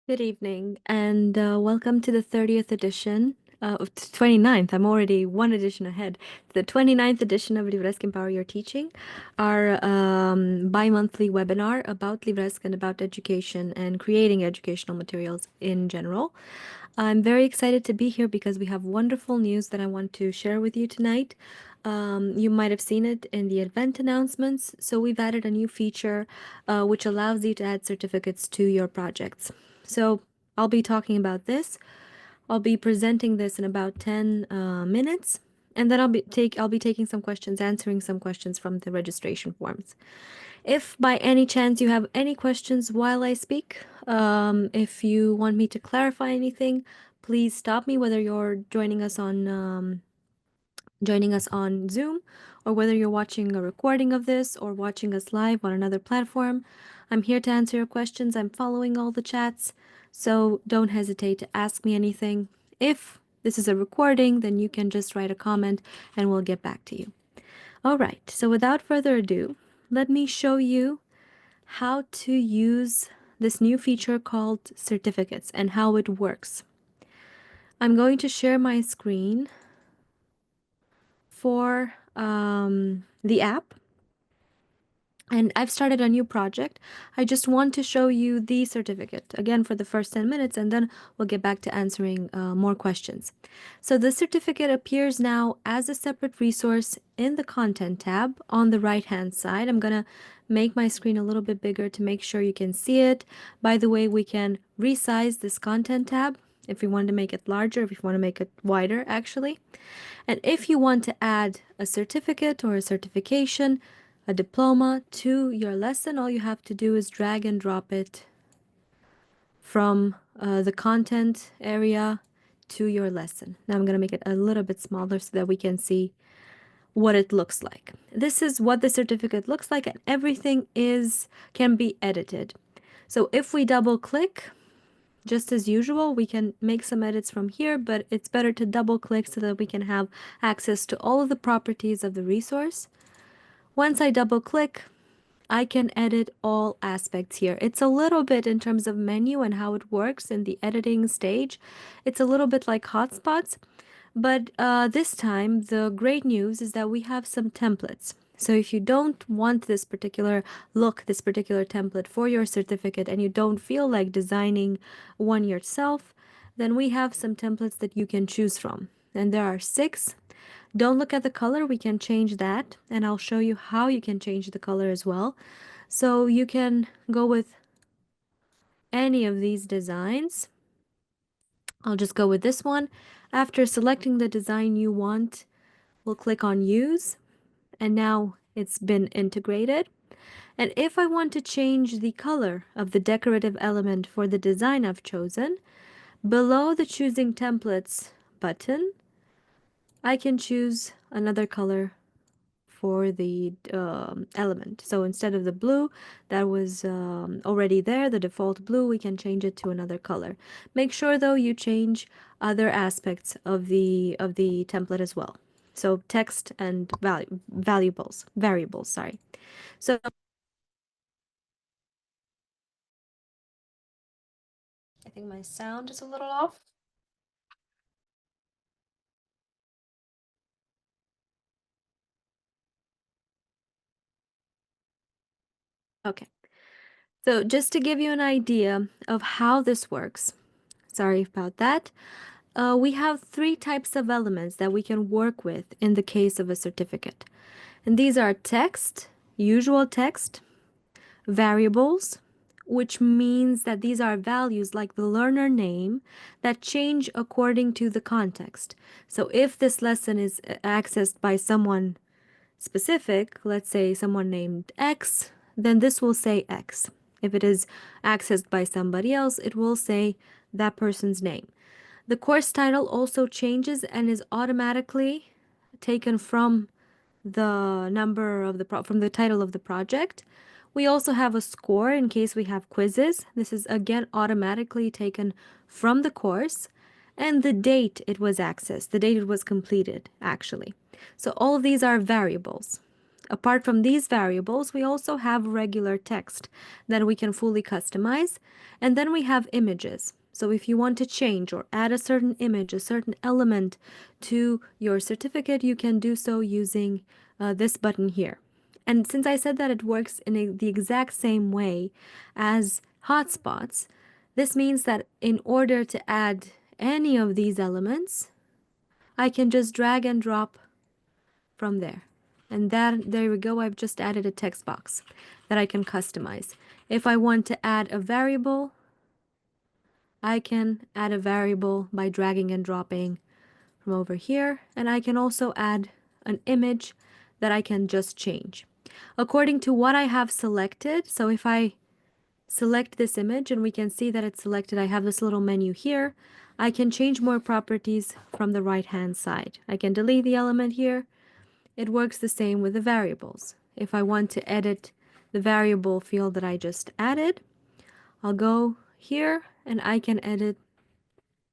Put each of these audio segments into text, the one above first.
Good evening, and welcome to the 30th edition, of 29th. I'm already one edition ahead. The 29th edition of LIVRESQ Empower Your Teaching, our bi-monthly webinar about LIVRESQ and about education and creating educational materials in general. I'm very excited to be here because we have wonderful news that I want to share with you tonight. You might have seen it in the event announcements. So we've added a new feature which allows you to add certificates to your projects. So I'll be talking about this. I'll be presenting this in about 10 minutes, and then I'll be taking some questions, answering some questions from the registration forms. If by any chance you have any questions while I speak, if you want me to clarify anything, please stop me, whether you're joining us on Zoom, or whether you're watching a recording of this or watching us live on another platform. I'm here to answer your questions. I'm following all the chats, so don't hesitate to ask me anything. If this is a recording, then you can just write a comment and we'll get back to you. All right, so without further ado, let me show you how to use this new feature called certificates and how it works. I'm going to share my screen for the app, and I've started a new project. I just want to show you the certificate again for the first 10 minutes, and then we'll get back to answering more questions. So the certificate appears now as a separate resource in the content tab on the right hand side. I'm gonna make my screen a little bit bigger to make sure you can see it. By the way, we can resize this content tab if you want to make it larger, if you want to make it wider actually. And if you want to add a certificate or a certification, a diploma to your lesson, all you have to do is drag and drop it from the content area to your lesson. Now I'm going to make it a little bit smaller so that we can see what it looks like. This is what the certificate looks like, and everything can be edited. So if we double click, just as usual, we can make some edits from here, but it's better to double click so that we can have access to all of the properties of the resource. Once I double click, I can edit all aspects here. It's a little bit in terms of menu and how it works in the editing stage. It's a little bit like hotspots, but this time the great news is that we have some templates. So if you don't want this particular look, this particular template for your certificate, and you don't feel like designing one yourself, then we have some templates that you can choose from. And there are 6. Don't look at the color, we can change that, and I'll show you how you can change the color as well. So you can go with any of these designs. I'll just go with this one. After selecting the design you want, we'll click on Use, and now it's been integrated. And if I want to change the color of the decorative element for the design I've chosen, below the Choosing Templates button, I can choose another color for the element. So instead of the blue that was already there, the default blue, we can change it to another color. Make sure though you change other aspects of the template as well. So text and variables, sorry. So I think my sound is a little off. Okay. So just to give you an idea of how this works, sorry about that. We have 3 types of elements that we can work with in the case of a certificate. And these are text, usual text, variables, which means that these are values like the learner name that change according to the context. So if this lesson is accessed by someone specific, let's say someone named X, then this will say X. If it is accessed by somebody else, it will say that person's name. The course title also changes and is automatically taken from the number of from the title of the project. We also have a score in case we have quizzes. This is again automatically taken from the course, and the date it was accessed, the date it was completed actually. So all of these are variables. Apart from these variables, we also have regular text that we can fully customize. And then we have images. So if you want to change or add a certain image, a certain element to your certificate, you can do so using this button here. And since I said that it works in the exact same way as hotspots, this means that in order to add any of these elements, I can just drag and drop from there. And there we go, I've just added a text box that I can customize. If I want to add a variable, I can add a variable by dragging and dropping from over here, and I can also add an image that I can just change according to what I have selected. So if I select this image and we can see that it's selected, I have this little menu here. I can change more properties from the right hand side. I can delete the element here. It works the same with the variables. If I want to edit the variable field that I just added, I'll go here and I can edit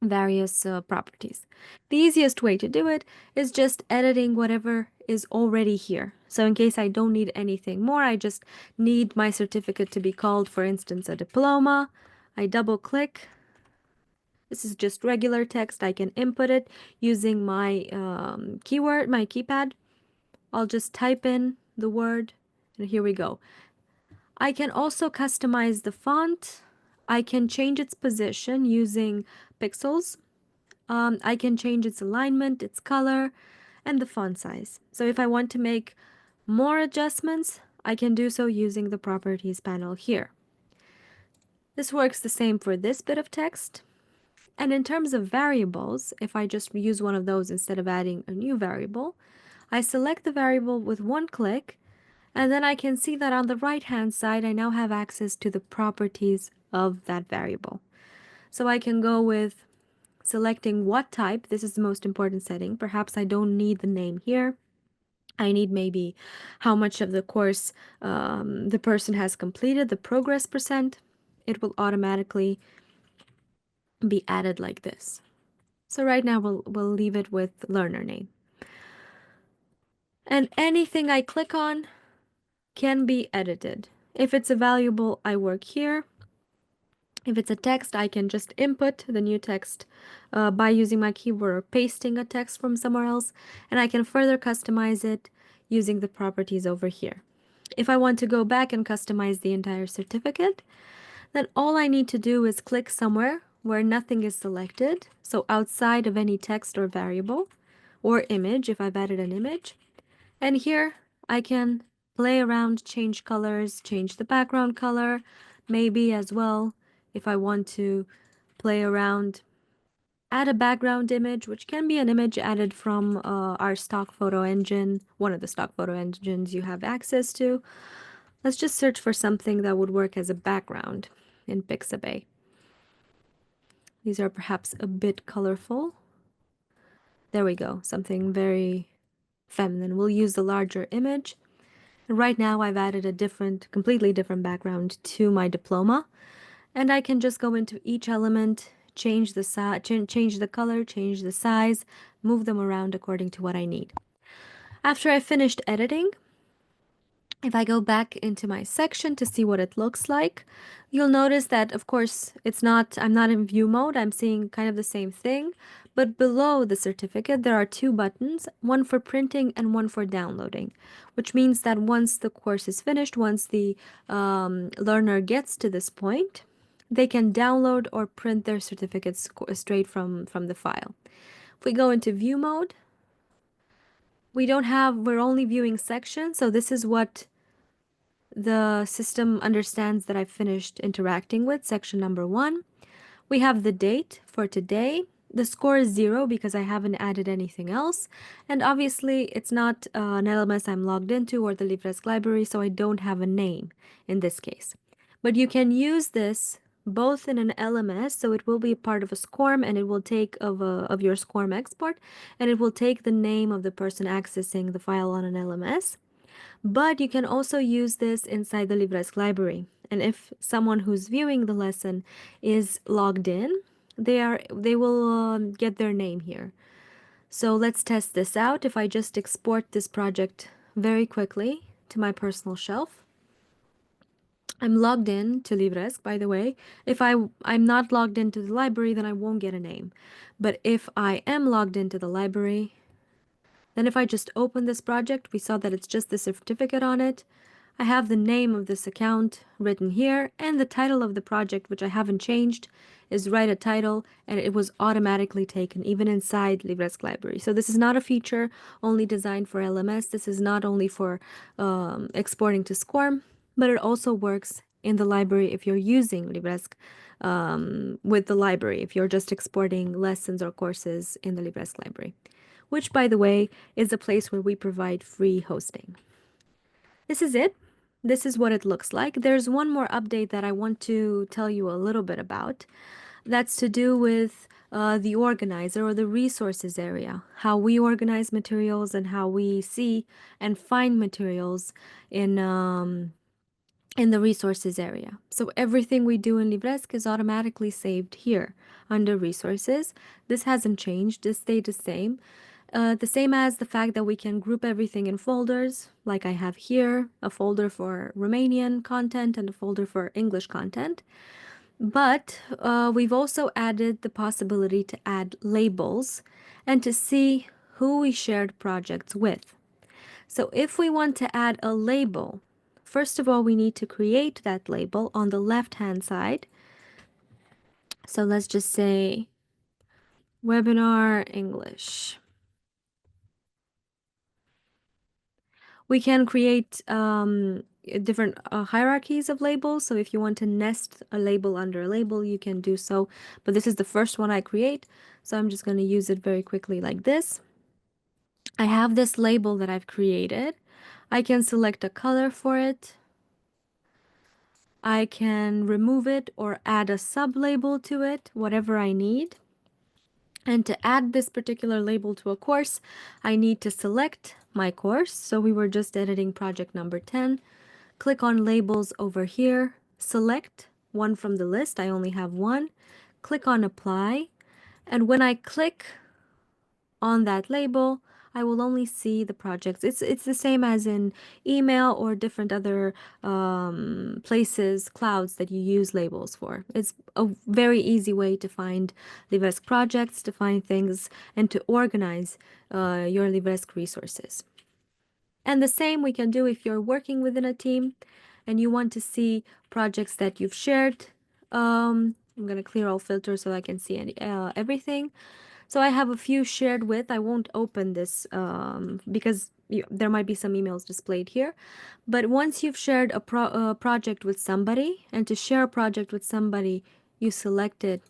various properties. The easiest way to do it is just editing whatever is already here. So in case I don't need anything more, I just need my certificate to be called, for instance, a diploma. I double click. This is just regular text. I can input it using my my keypad. I'll just type in the word, and here we go. I can also customize the font. I can change its position using pixels. I can change its alignment, its color, and the font size. So if I want to make more adjustments, I can do so using the properties panel here. This works the same for this bit of text. And in terms of variables, if I just use one of those instead of adding a new variable, I select the variable with one click, and then I can see that on the right hand side, I now have access to the properties of that variable. So I can go with selecting what type. This is the most important setting. Perhaps I don't need the name here. I need maybe how much of the course the person has completed, the progress percent. It will automatically be added like this. So right now we'll leave it with learner name. And anything I click on can be edited. If it's a valuable, I work here. If it's a text, I can just input the new text by using my keyboard or pasting a text from somewhere else, and I can further customize it using the properties over here. If I want to go back and customize the entire certificate, then all I need to do is click somewhere where nothing is selected, so outside of any text or variable or image if I've added an image, and here I can play around, change colors, change the background color, maybe as well if I want to play around, add a background image, which can be an image added from our stock photo engine, one of the stock photo engines you have access to. Let's just search for something that would work as a background in Pixabay. These are perhaps a bit colorful. There we go, something very feminine. We'll use the larger image. And right now I've added a completely different background to my diploma. And I can just go into each element, change the change the color, change the size, move them around according to what I need. After I finished editing, if I go back into my section to see what it looks like, you'll notice that, of course, I'm not in view mode. I'm seeing kind of the same thing, but below the certificate, there are two buttons, one for printing and one for downloading, which means that once the course is finished, once the learner gets to this point, they can download or print their certificates straight from the file. If we go into view mode, we're only viewing sections, so this is what the system understands that I've finished interacting with, section number 1. We have the date for today. The score is 0 because I haven't added anything else. And obviously, it's not an LMS I'm logged into or the LIVRESQ library, so I don't have a name in this case. But you can use this both in an LMS, so it will be part of a SCORM, and it will take of your SCORM export, and it will take the name of the person accessing the file on an LMS. But you can also use this inside the LIVRESQ library. And if someone who's viewing the lesson is logged in, they will get their name here. So let's test this out. If I just export this project very quickly to my personal shelf. I'm logged in to LIVRESQ, by the way. If I'm not logged into the library, then I won't get a name. But if I am logged into the library, then if I just open this project, we saw that it's just the certificate on it. I have the name of this account written here, and the title of the project, which I haven't changed, is write a title, and it was automatically taken even inside LIVRESQ library. So this is not a feature only designed for LMS. This is not only for exporting to SCORM, but it also works in the library if you're using LIVRESQ with the library, if you're just exporting lessons or courses in the LIVRESQ library, which, by the way, is a place where we provide free hosting. This is it. This is what it looks like. There's one more update that I want to tell you a little bit about. That's to do with the organizer or the resources area, how we organize materials and how we see and find materials in the resources area. So everything we do in LIVRESQ is automatically saved here under resources. This hasn't changed. This stayed the same. The same as the fact that we can group everything in folders, like I have here, a folder for Romanian content and a folder for English content. But we've also added the possibility to add labels and to see who we shared projects with. So if we want to add a label, first of all, we need to create that label on the left-hand side. So let's just say webinar English. We can create different hierarchies of labels. So if you want to nest a label under a label, you can do so. But this is the first one I create. So I'm just going to use it very quickly like this. I have this label that I've created. I can select a color for it. I can remove it or add a sub-label to it, whatever I need. And to add this particular label to a course, I need to select my course. So we were just editing project number 10. Click on labels over here, select one from the list. I only have one. Click on apply. And when I click on that label, I will only see the projects. It's the same as in email or different other places, clouds that you use labels for. It's a very easy way to find LIVRESQ projects, to find things, and to organize your LIVRESQ resources. And the same we can do if you're working within a team and you want to see projects that you've shared. I'm going to clear all filters so I can see everything. So I have a few shared with. I won't open this because there might be some emails displayed here. But once you've shared a project with somebody, and to share a project with somebody, you select it.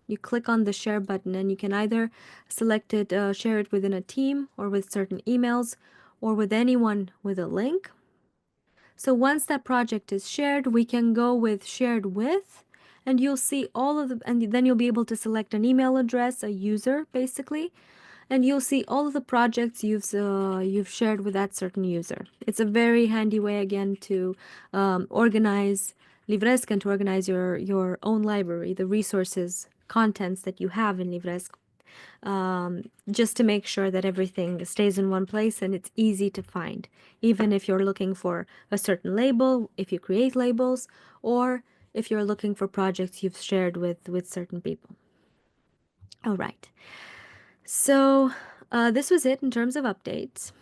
You click on the share button and you can either select it, share it within a team or with certain emails or with anyone with a link. So once that project is shared, we can go with shared with, and you'll see all of the, and then you'll be able to select an email address, a user basically, and you'll see all of the projects you've shared with that certain user. It's a very handy way again to organize LIVRESQ and to organize your own library, the resources, contents that you have in LIVRESQ. Just to make sure that everything stays in one place and it's easy to find, even if you're looking for a certain label, if you create labels, or if you're looking for projects you've shared with certain people. All right. So this was it in terms of updates.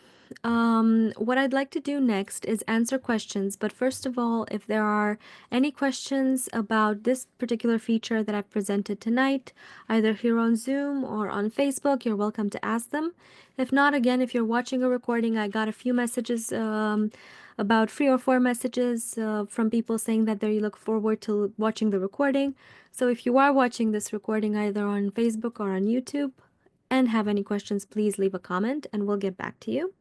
What I'd like to do next is answer questions, but first of all, if there are any questions about this particular feature that I've presented tonight, either here on Zoom or on Facebook, you're welcome to ask them. If not, again, if you're watching a recording, I got a few messages, about 3 or 4 messages from people saying that they look forward to watching the recording. So if you are watching this recording either on Facebook or on YouTube and have any questions, please leave a comment and we'll get back to you.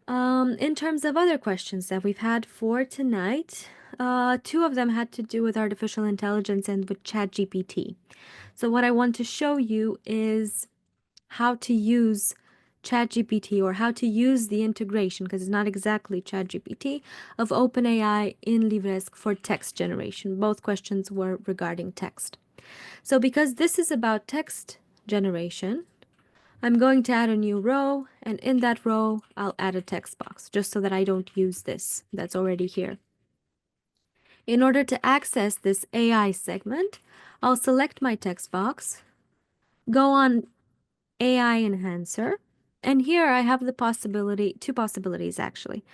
In terms of other questions that we've had for tonight, 2 of them had to do with artificial intelligence and with ChatGPT. So what I want to show you is how to use ChatGPT, or how to use the integration, because it's not exactly ChatGPT, of OpenAI in LIVRESQ for text generation. Both questions were regarding text. So because this is about text generation, I'm going to add a new row, and in that row, I'll add a text box just so that I don't use this that's already here. In order to access this AI segment, I'll select my text box, go on AI Enhancer, and here I have the possibility, two possibilities actually.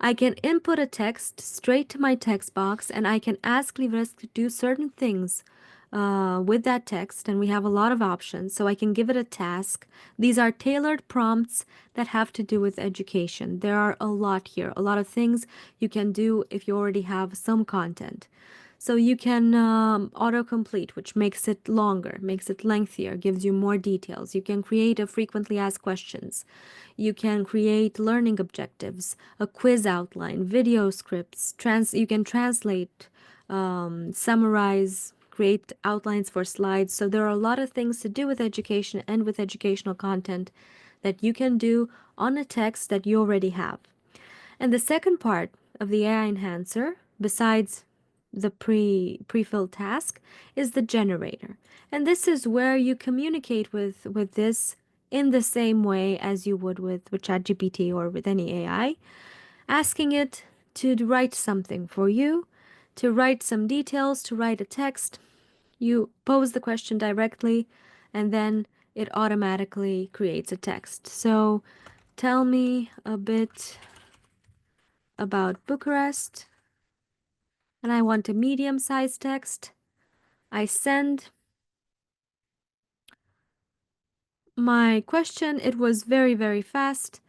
I can input a text straight to my text box, and I can ask LIVRESQ to do certain things with that text, and we have a lot of options. So I can give it a task. These are tailored prompts that have to do with education. There are a lot here, a lot of things you can do if you already have some content. So you can autocomplete, which makes it longer, makes it lengthier, gives you more details. You can create a frequently asked questions. You can create learning objectives, a quiz outline, video scripts, you can translate, summarize, create outlines for slides. So there are a lot of things to do with education and with educational content that you can do on a text that you already have. And the second part of the AI enhancer, besides the pre-filled task, is the generator. And this is where you communicate with this in the same way as you would with ChatGPT or with any AI, asking it to write something for you, to write some details, to write a text. You pose the question directly, and then it automatically creates a text. So tell me a bit about Bucharest, and I want a medium-sized text. I send my question. It was very, very fast.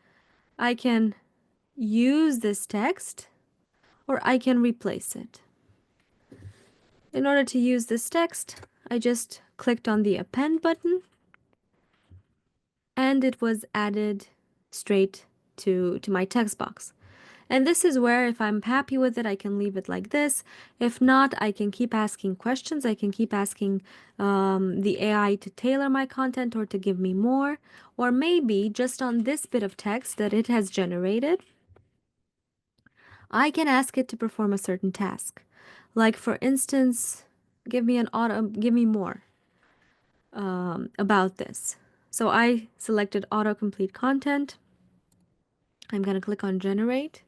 I can use this text or I can replace it. In order to use this text, I just clicked on the append button and it was added straight to my text box. And this is where, if I'm happy with it, I can leave it like this. If not, I can keep asking questions. I can keep asking the AI to tailor my content or to give me more. Or maybe just on this bit of text that it has generated, I can ask it to perform a certain task. Like, for instance, give me more about this. So I selected autocomplete content. I'm going to click on generate.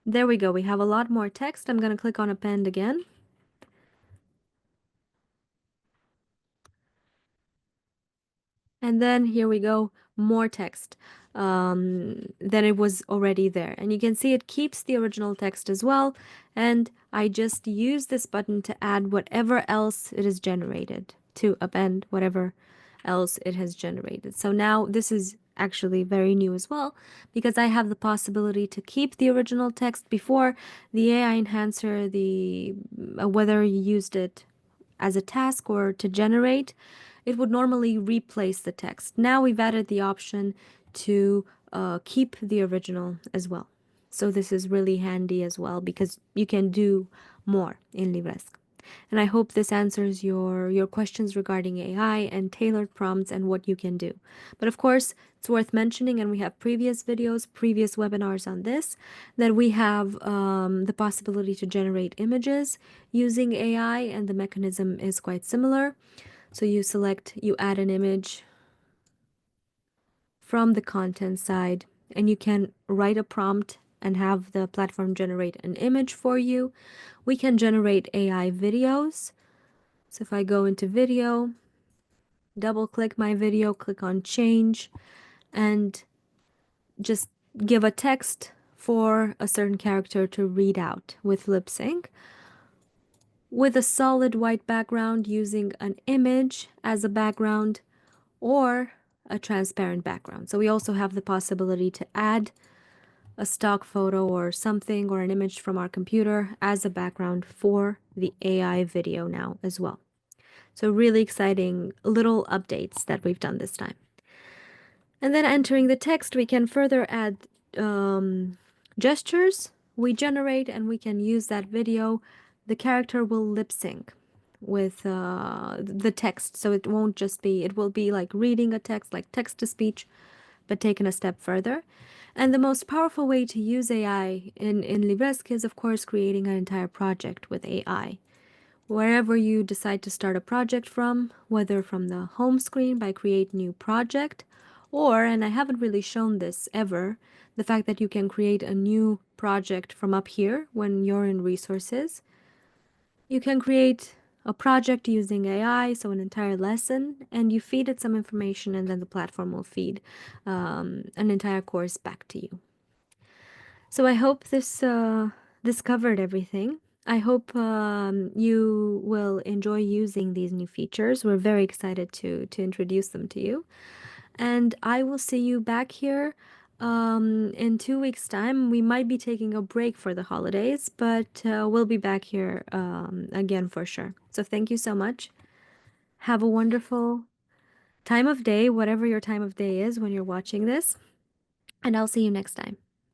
There we go. We have a lot more text. I'm going to click on append again. And then here we go, more text than it was already there. And you can see it keeps the original text as well. And I just use this button to add whatever else it has generated, to append whatever else it has generated. So now this is actually very new as well, because I have the possibility to keep the original text. Before, the AI enhancer, whether you used it as a task or to generate, it would normally replace the text. Now we've added the option to keep the original as well. So this is really handy as well because you can do more in LIVRESQ. And I hope this answers your questions regarding AI and tailored prompts and what you can do. But of course, it's worth mentioning, and we have previous videos, previous webinars on this, that we have the possibility to generate images using AI, and the mechanism is quite similar. So you add an image from the content side, and you can write a prompt and have the platform generate an image for you. We can generate AI videos. So if I go into video, double click my video, click on change, and just give a text for a certain character to read out with lip sync, with a solid white background using an image as a background or a transparent background. So we also have the possibility to add a stock photo or something or an image from our computer as a background for the AI video now as well. So really exciting little updates that we've done this time. And then entering the text, we can further add gestures we generate, and we can use that video. The character will lip sync with the text. So it won't just be, it will be like reading a text, like text to speech, but taken a step further. And the most powerful way to use AI in LIVRESQ is, of course, creating an entire project with AI. wherever you decide to start a project from, whether from the home screen by create new project, or, and I haven't really shown this ever, the fact that you can create a new project from up here when you're in resources. You can create a project using AI, so an entire lesson, and you feed it some information, and then the platform will feed an entire course back to you. So I hope this covered everything. I hope you will enjoy using these new features. We're very excited to introduce them to you. And I will see you back here in 2 weeks' time. We might be taking a break for the holidays, but we'll be back here again for sure. So thank you so much. Have a wonderful time of day, whatever your time of day is when you're watching this, and I'll see you next time.